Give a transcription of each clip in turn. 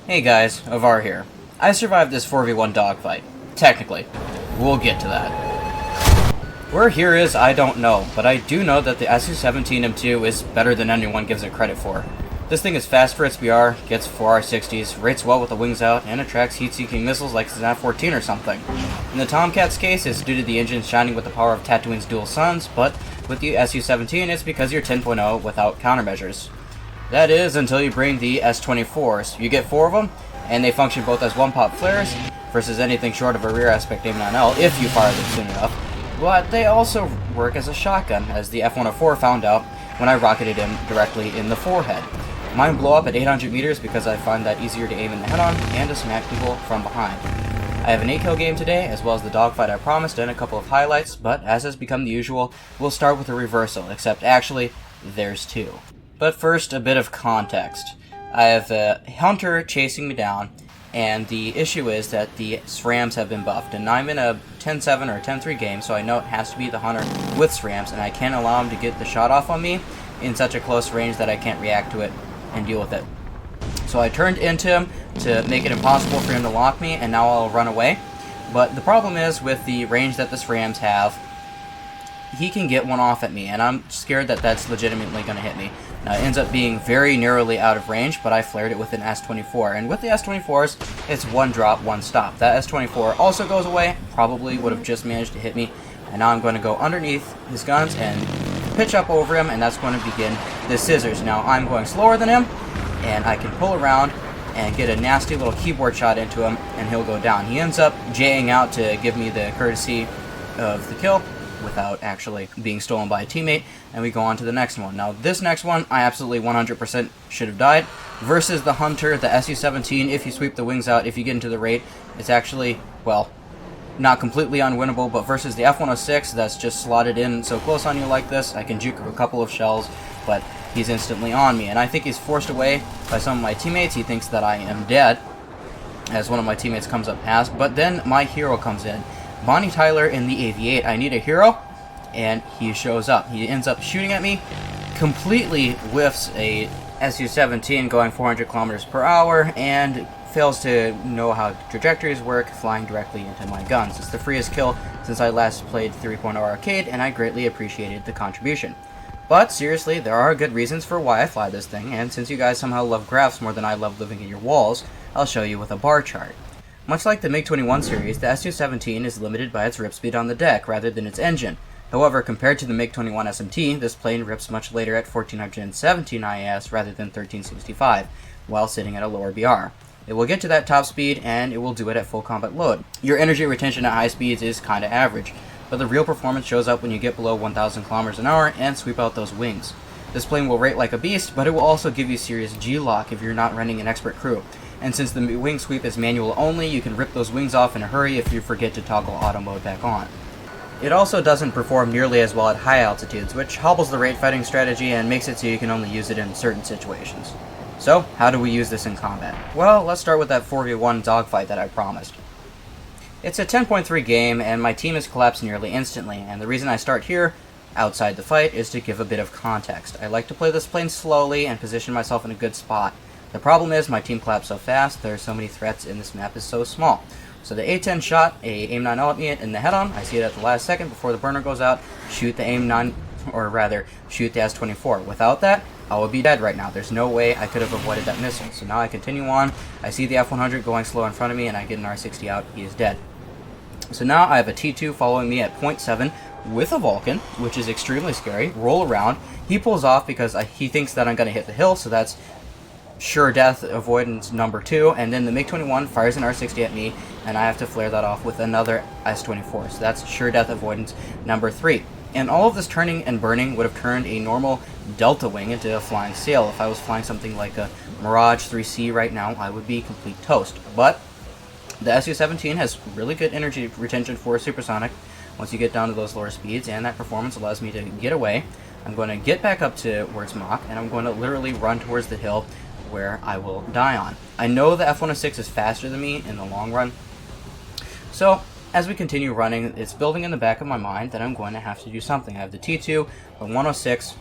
Hey guys, Avar here. I survived this 4v1 dogfight. Technically. We'll get to that. Where here is, I don't know, but I do know that the Su-17M2 is better than anyone gives it credit for. This thing is fast for its BR, gets 4 R60s, rates well with the wings out, and attracts heat-seeking missiles like the F-14 or something. In the Tomcat's case, it's due to the engine shining with the power of Tatooine's dual suns, but with the Su-17, it's because you're 10.0 without countermeasures. That is, until you bring the S-24s. You get 4 of them, and they function both as one-pop flares, versus anything short of a rear aspect AIM-9L if you fire them soon enough. But they also work as a shotgun, as the F-104 found out when I rocketed him directly in the forehead. Mine blow up at 800 meters because I find that easier to aim in the head-on and to smack people from behind. I have an 8-kill game today, as well as the dogfight I promised and a couple of highlights, but as has become the usual, we'll start with a reversal, except actually, there's 2. But first, a bit of context. I have a hunter chasing me down, and the issue is that the SRAMs have been buffed, and I'm in a 10-7 or a 10-3 game, so I know it has to be the hunter with SRAMs, and I can't allow him to get the shot off on me in such a close range that I can't react to it and deal with it. So I turned into him to make it impossible for him to lock me, and now I'll run away. But the problem is, with the range that the SRAMs have, he can get one off at me, and I'm scared that that's legitimately going to hit me. Now, it ends up being very narrowly out of range, but I flared it with an S-24. And with the S-24s, it's one drop, one stop. That S-24 also goes away, probably would have just managed to hit me. And now I'm going to go underneath his guns and pitch up over him, and that's going to begin the scissors. Now, I'm going slower than him, and I can pull around and get a nasty little keyboard shot into him, and he'll go down. He ends up J'ing out to give me the courtesy of the kill, without actually being stolen by a teammate, and we go on to the next one. Now, this next one, I absolutely 100% should have died, versus the Hunter, the Su-17, if you sweep the wings out, if you get into the rate, it's actually, well, not completely unwinnable, but versus the F-106 that's just slotted in so close on you like this, I can juke a couple of shells, but he's instantly on me, and I think he's forced away by some of my teammates. He thinks that I am dead, as one of my teammates comes up past, but then my hero comes in. Bonnie Tyler in the AV-8, I need a hero, and he shows up. He ends up shooting at me, completely whiffs a Su-17 going 400 kilometers per hour, and fails to know how trajectories work, flying directly into my guns. It's the freest kill since I last played 3.0 Arcade, and I greatly appreciated the contribution. But seriously, there are good reasons for why I fly this thing, and since you guys somehow love graphs more than I love living in your walls, I'll show you with a bar chart. Much like the MiG-21 series, the Su-17 is limited by its rip speed on the deck rather than its engine. However, compared to the MiG-21 SMT, this plane rips much later at 1417 IAS rather than 1365, while sitting at a lower BR. It will get to that top speed, and it will do it at full combat load. Your energy retention at high speeds is kinda average, but the real performance shows up when you get below 1000 kilometers an hour and sweep out those wings. This plane will rate like a beast, but it will also give you serious G-lock if you're not running an expert crew. And since the wing sweep is manual only, you can rip those wings off in a hurry if you forget to toggle auto mode back on. It also doesn't perform nearly as well at high altitudes, which hobbles the rate fighting strategy and makes it so you can only use it in certain situations. So, how do we use this in combat? Well, let's start with that 4v1 dogfight that I promised. It's a 10.3 game, and my team has collapsed nearly instantly, and the reason I start here, outside the fight, is to give a bit of context. I like to play this plane slowly and position myself in a good spot. The problem is my team collapsed so fast, there are so many threats, and this map is so small. So the A-10 shot a AIM-9L at me in the head-on. I see it at the last second before the burner goes out. Shoot the AIM-9, or rather, shoot the S-24. Without that, I would be dead right now. There's no way I could have avoided that missile. So now I continue on. I see the F-100 going slow in front of me, and I get an R-60 out. He is dead. So now I have a T-2 following me at 0.7 with a Vulcan, which is extremely scary. Roll around. He pulls off because he thinks that I'm going to hit the hill, so that's sure death avoidance number 2, and then the MiG-21 fires an R-60 at me, and I have to flare that off with another S-24, so that's sure death avoidance number 3. And all of this turning and burning would have turned a normal Delta Wing into a flying sail. If I was flying something like a Mirage 3C right now, I would be complete toast. But the Su-17 has really good energy retention for supersonic once you get down to those lower speeds, and that performance allows me to get away. I'm going to get back up to where it's Mach, and I'm going to literally run towards the hill where I will die on. I know the F-106 is faster than me in the long run, so as we continue running, it's building in the back of my mind that I'm going to have to do something. I have the T2, the 106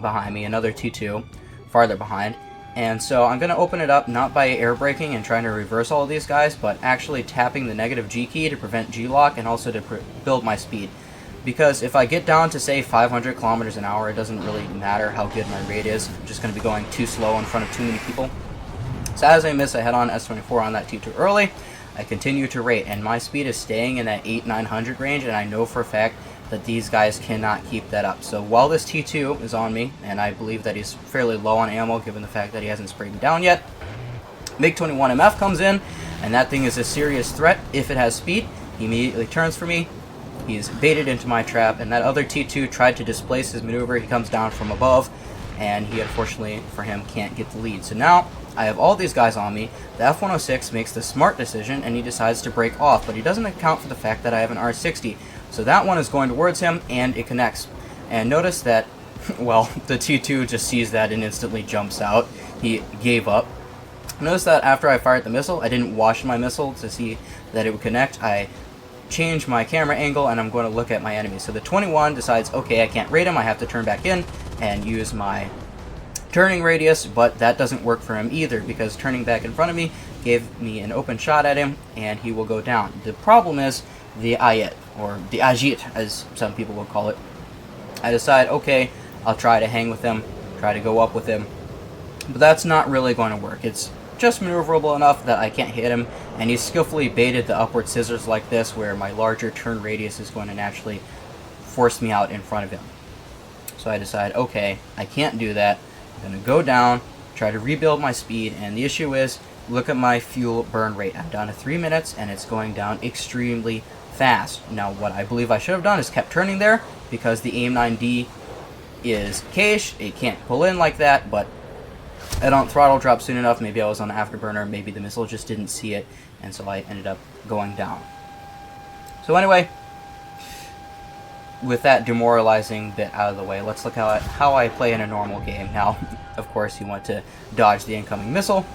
behind me, another T2 farther behind, And so I'm going to open it up not by air braking and trying to reverse all of these guys, but actually tapping the negative G key to prevent G-lock and also to build my speed. Because if I get down to, say, 500 kilometers an hour, it doesn't really matter how good my rate is. I'm just going to be going too slow in front of too many people. So as I miss a head-on S24 on that T2 early, I continue to rate, and my speed is staying in that 800-900 range, and I know for a fact that these guys cannot keep that up. So while this T2 is on me, and I believe that he's fairly low on ammo given the fact that he hasn't sprayed me down yet, MiG-21MF comes in, and that thing is a serious threat if it has speed. He immediately turns for me. He's baited into my trap, and that other T2 tried to displace his maneuver. He comes down from above, and he, unfortunately for him, can't get the lead. So now I have all these guys on me. The F-106 makes the smart decision, and he decides to break off, but he doesn't account for the fact that I have an R60. So that one is going towards him, and it connects. And notice that, well, the T2 just sees that and instantly jumps out. He gave up. Notice that after I fired the missile, I didn't wash my missile to see that it would connect. I changed my camera angle, and I'm going to look at my enemy. So the 21 decides, okay, I can't rate him. I have to turn back in and use my turning radius, but that doesn't work for him either, because turning back in front of me gave me an open shot at him, and he will go down. The problem is the IUN, or the Ajit, as some people will call it. I decide, okay, I'll try to hang with him, try to go up with him, but that's not really going to work. It's just maneuverable enough that I can't hit him, and he's skillfully baited the upward scissors like this, where my larger turn radius is going to naturally force me out in front of him. So I decide, okay, I can't do that. I'm going to go down, try to rebuild my speed, and the issue is, look at my fuel burn rate. I'm down to 3 minutes, and it's going down extremely fast. Now, what I believe I should have done is kept turning there, because the AIM-9D is cached. It can't pull in like that, but I don't throttle drop soon enough. Maybe I was on afterburner, maybe the missile just didn't see it, and so I ended up going down. So anyway, with that demoralizing bit out of the way, let's look at how I play in a normal game. Now, of course, you want to dodge the incoming missile,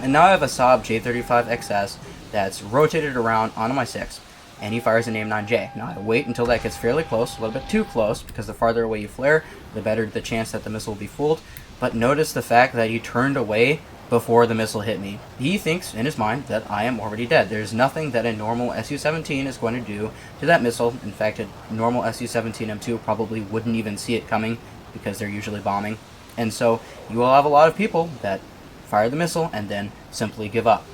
and now I have a Saab J35XS that's rotated around onto my 6, and he fires an AIM-9J. Now I wait until that gets fairly close, a little bit too close, because the farther away you flare, the better the chance that the missile will be fooled. But notice the fact that he turned away before the missile hit me. He thinks, in his mind, that I am already dead. There's nothing that a normal Su-17 is going to do to that missile. In fact, a normal Su-17M2 probably wouldn't even see it coming, because they're usually bombing. And so you will have a lot of people that fire the missile and then simply give up.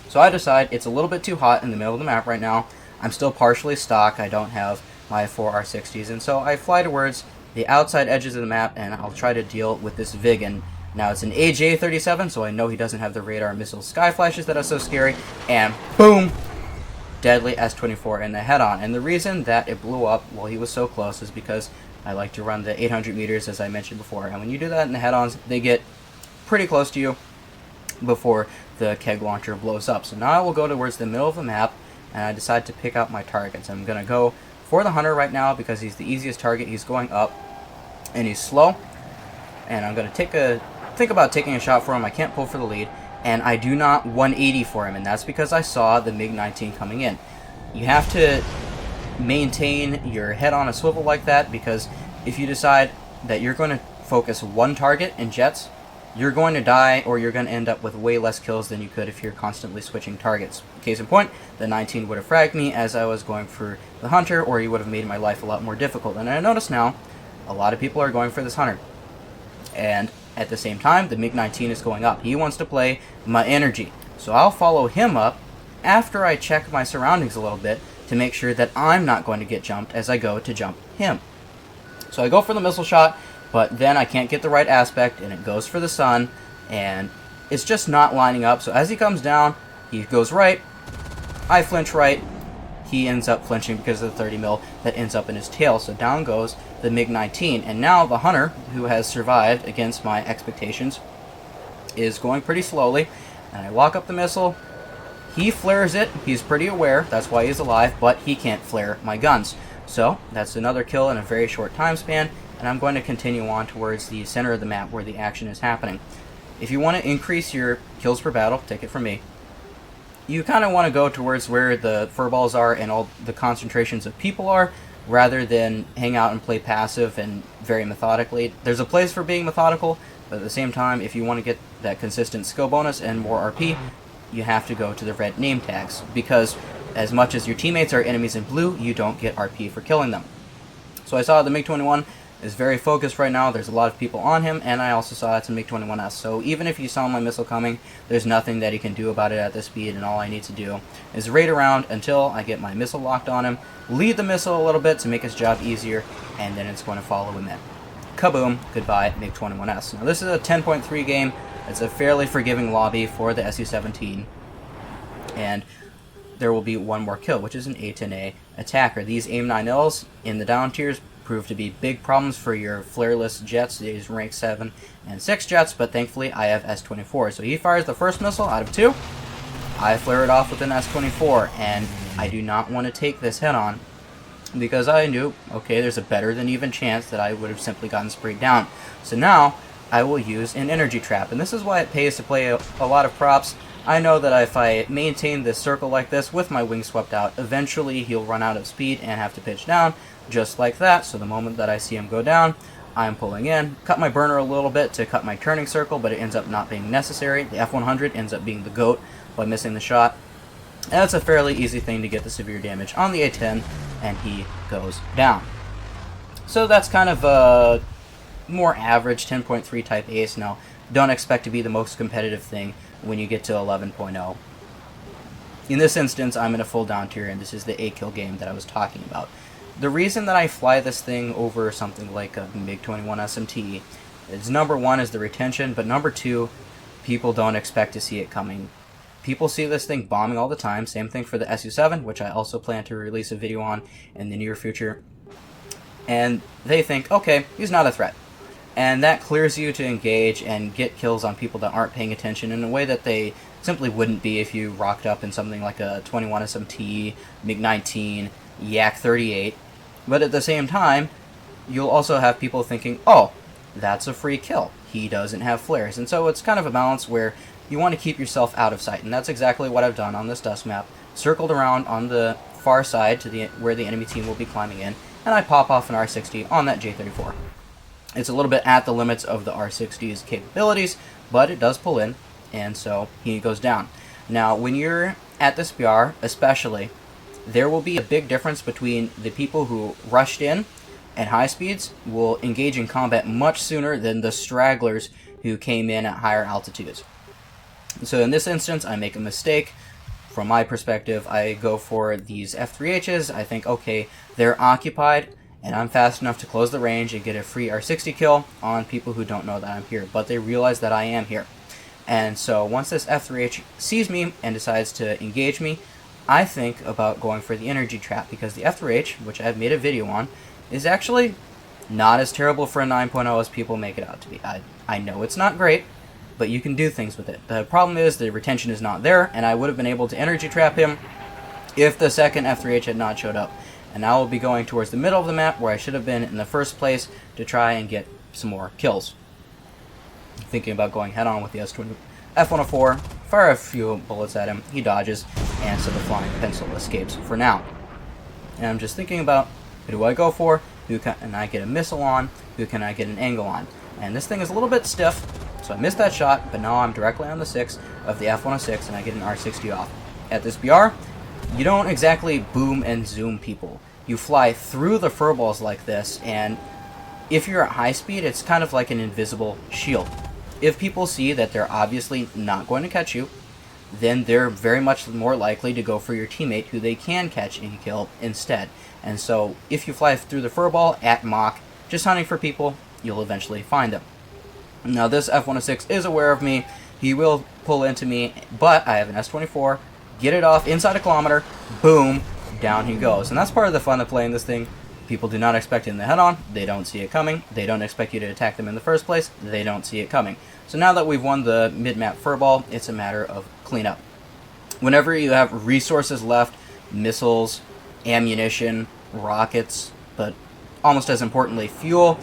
So I decide it's a little bit too hot in the middle of the map right now. I'm still partially stock. I don't have my 4 R60s, and so I fly towards the outside edges of the map, and I'll try to deal with this VIG. And now it's an AJ-37, so I know he doesn't have the radar missile sky flashes that are so scary, and boom! Deadly S-24 in the head-on. And the reason that it blew up while he was so close is because I like to run the 800 meters, as I mentioned before, and when you do that in the head-ons, they get pretty close to you before the keg launcher blows up. So now I will go towards the middle of the map, and I decide to pick out my targets. I'm going to go for the Hunter right now because he's the easiest target. He's going up, and he's slow, and I'm going to think about taking a shot for him. I can't pull for the lead, and I do not 180 for him, and that's because I saw the MiG-19 coming in. You have to maintain your head on a swivel like that, because if you decide that you're going to focus one target in jets, you're going to die, or you're going to end up with way less kills than you could if you're constantly switching targets. Case in point, the 19 would have fragged me as I was going for the Hunter, or he would have made my life a lot more difficult. And I notice now, a lot of people are going for this Hunter. And at the same time, the MiG-19 is going up. He wants to play my energy. So I'll follow him up after I check my surroundings a little bit to make sure that I'm not going to get jumped as I go to jump him. So I go for the missile shot, but then I can't get the right aspect, and it goes for the sun, and it's just not lining up. So as he comes down, he goes right, I flinch right, he ends up flinching because of the 30 mil that ends up in his tail. So down goes the MiG-19, and now the Hunter, who has survived against my expectations, is going pretty slowly, and I lock up the missile. He flares it, he's pretty aware, that's why he's alive, but he can't flare my guns. So that's another kill in a very short time span, and I'm going to continue on towards the center of the map where the action is happening. If you want to increase your kills per battle, take it from me, you kind of want to go towards where the furballs are and all the concentrations of people are, rather than hang out and play passive and very methodically. There's a place for being methodical, but at the same time, if you want to get that consistent skill bonus and more RP, you have to go to the red name tags, because as much as your teammates are enemies in blue, you don't get RP for killing them. So I saw the MiG-21 is very focused right now. There's a lot of people on him, and I also saw it's a MiG-21S. So even if you saw my missile coming, there's nothing that he can do about it at this speed, and all I need to do is raid around until I get my missile locked on him, lead the missile a little bit to make his job easier, and then it's going to follow him in. Kaboom, goodbye MiG-21S. Now this is a 10.3 game. It's a fairly forgiving lobby for the Su-17, and there will be one more kill, which is an A-10A attacker. These AIM-9Ls in the down tiers prove to be big problems for your flareless jets, these rank 7 and 6 jets, but thankfully I have S-24. So he fires the first missile out of 2, I flare it off with an S-24, and I do not want to take this head-on, because I knew, okay, there's a better than even chance that I would have simply gotten sprayed down. So now I will use an energy trap, and this is why it pays to play a lot of props. I know that if I maintain this circle like this with my wings swept out, eventually he'll run out of speed and have to pitch down, just like that. So the moment that I see him go down, I'm pulling in, cut my burner a little bit to cut my turning circle, but it ends up not being necessary. The F-100 ends up being the GOAT by missing the shot. And it's a fairly easy thing to get the severe damage on the A-10, and he goes down. So that's kind of a more average 10.3 type ace. Now, don't expect to be the most competitive thing when you get to 11.0. In this instance, I'm in a full down tier, and this is the A-kill game that I was talking about. The reason that I fly this thing over something like a MiG-21 SMT is, number one, is the retention, but number two, people don't expect to see it coming. People see this thing bombing all the time. Same thing for the Su-7, which I also plan to release a video on in the near future. And they think, okay, he's not a threat. And that clears you to engage and get kills on people that aren't paying attention in a way that they simply wouldn't be if you rocked up in something like a 21 SMT, MiG-19, Yak-38. But at the same time, you'll also have people thinking, oh, that's a free kill. He doesn't have flares. And so it's kind of a balance where you want to keep yourself out of sight. And that's exactly what I've done on this dust map. Circled around on the far side to where the enemy team will be climbing in, and I pop off an R60 on that J34. It's a little bit at the limits of the R60's capabilities, but it does pull in, and so he goes down. Now, when you're at this BR, especially, there will be a big difference between the people who rushed in at high speeds will engage in combat much sooner than the stragglers who came in at higher altitudes. So in this instance, I make a mistake. From my perspective, I go for these F3Hs. I think, okay, they're occupied, and I'm fast enough to close the range and get a free R60 kill on people who don't know that I'm here, but they realize that I am here. And so once this F3H sees me and decides to engage me, I think about going for the energy trap, because the F3H, which I've made a video on, is actually not as terrible for a 9.0 as people make it out to be. I know it's not great, but you can do things with it. The problem is the retention is not there, and I would have been able to energy trap him if the second F3H had not showed up. And I will be going towards the middle of the map where I should have been in the first place to try and get some more kills. Thinking about going head-on with the F-104, fire a few bullets at him, he dodges, and so the flying pencil escapes for now. And I'm just thinking about, who do I go for? Who can I get a missile on? Who can I get an angle on? And this thing is a little bit stiff, so I missed that shot, but now I'm directly on the 6 of the F-106, and I get an R60 off. At this BR, you don't exactly boom and zoom people. You fly through the furballs like this, and if you're at high speed, it's kind of like an invisible shield. If people see that they're obviously not going to catch you, then they're very much more likely to go for your teammate who they can catch and kill instead. And so if you fly through the furball at Mach, just hunting for people, you'll eventually find them. Now this F-106 is aware of me. He will pull into me, but I have an S-24, get it off inside a kilometer, boom, down he goes. And that's part of the fun of playing this thing. People do not expect it in the head-on. They don't see it coming. They don't expect you to attack them in the first place. They don't see it coming. So now that we've won the mid-map furball, it's a matter of cleanup. Whenever you have resources left, missiles, ammunition, rockets, but almost as importantly, fuel,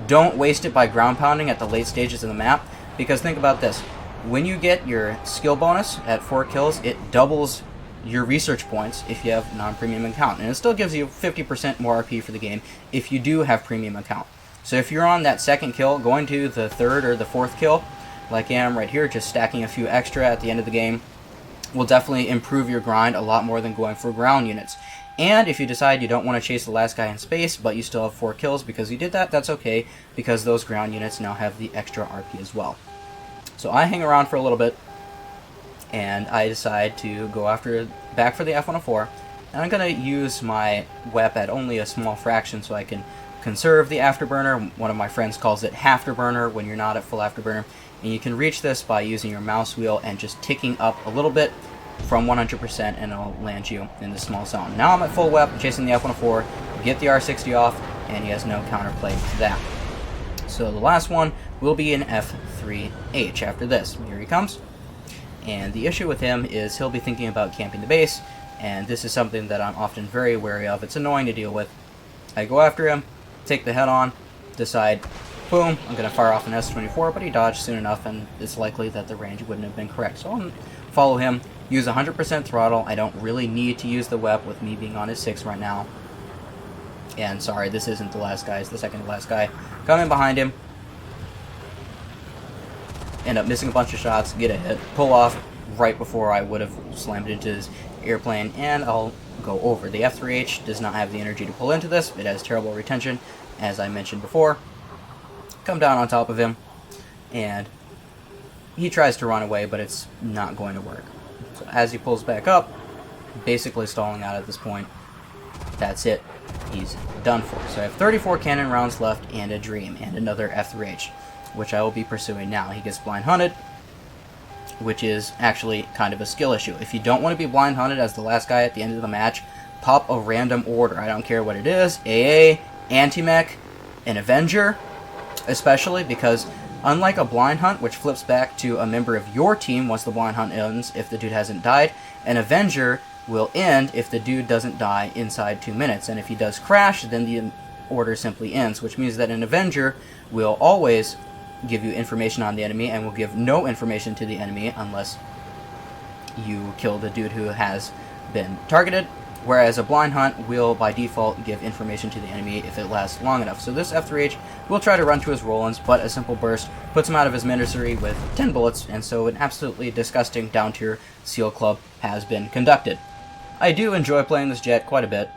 don't waste it by ground pounding at the late stages of the map, because think about this. When you get your skill bonus at 4 kills, it doubles your research points if you have non-premium account, and it still gives you 50% more RP for the game if you do have premium account. So if you're on that second kill, going to the third or the fourth kill, like I am right here, just stacking a few extra at the end of the game, will definitely improve your grind a lot more than going for ground units. And if you decide you don't want to chase the last guy in space, but you still have 4 kills because you did that, that's okay, because those ground units now have the extra RP as well. So I hang around for a little bit, and I decide to go back for the F-104, and I'm going to use my WEP at only a small fraction so I can conserve the afterburner. One of my friends calls it halfterburner when you're not at full afterburner, and you can reach this by using your mouse wheel and just ticking up a little bit from 100%, and it'll land you in the small zone. Now I'm at full WEP, chasing the F-104, get the R60 off, and he has no counterplay to that. So the last one will be an F3H after this. Here he comes. And the issue with him is he'll be thinking about camping the base, and this is something that I'm often very wary of. It's annoying to deal with. I go after him, take the head on, decide, boom, I'm going to fire off an S-24, but he dodged soon enough, and it's likely that the range wouldn't have been correct. So I'll follow him, use 100% throttle. I don't really need to use the WEP with me being on his 6 right now. And sorry, this isn't the last guy, it's the second to last guy. Come in behind him. End up missing a bunch of shots, get a hit, pull off right before I would have slammed into his airplane, and I'll go over. The F3H does not have the energy to pull into this. It has terrible retention, as I mentioned before. Come down on top of him, and he tries to run away, but it's not going to work. So as he pulls back up, basically stalling out at this point, that's it. He's done for. So I have 34 cannon rounds left and a dream, and another F3H, which I will be pursuing now. He gets blind hunted, which is actually kind of a skill issue. If you don't want to be blind hunted as the last guy at the end of the match, pop a random order. I don't care what it is. AA, Anti-Mech, an Avenger, especially because unlike a blind hunt, which flips back to a member of your team once the blind hunt ends if the dude hasn't died, an Avenger will end if the dude doesn't die inside 2 minutes. And if he does crash, then the order simply ends, which means that an Avenger will always give you information on the enemy and will give no information to the enemy unless you kill the dude who has been targeted, whereas a blind hunt will by default give information to the enemy if it lasts long enough. So this F3H will try to run to his Rollins, but a simple burst puts him out of his misery with 10 bullets, and so an absolutely disgusting down-tier SEAL club has been conducted. I do enjoy playing this jet quite a bit,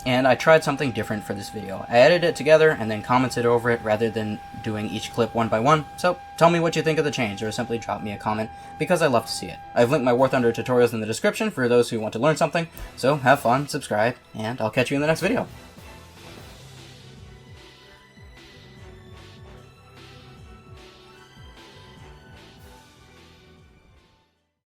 and I tried something different for this video. I edited it together and then commented over it rather than doing each clip one by one, so tell me what you think of the change, or simply drop me a comment, because I love to see it. I've linked my War Thunder tutorials in the description for those who want to learn something, so have fun, subscribe, and I'll catch you in the next video.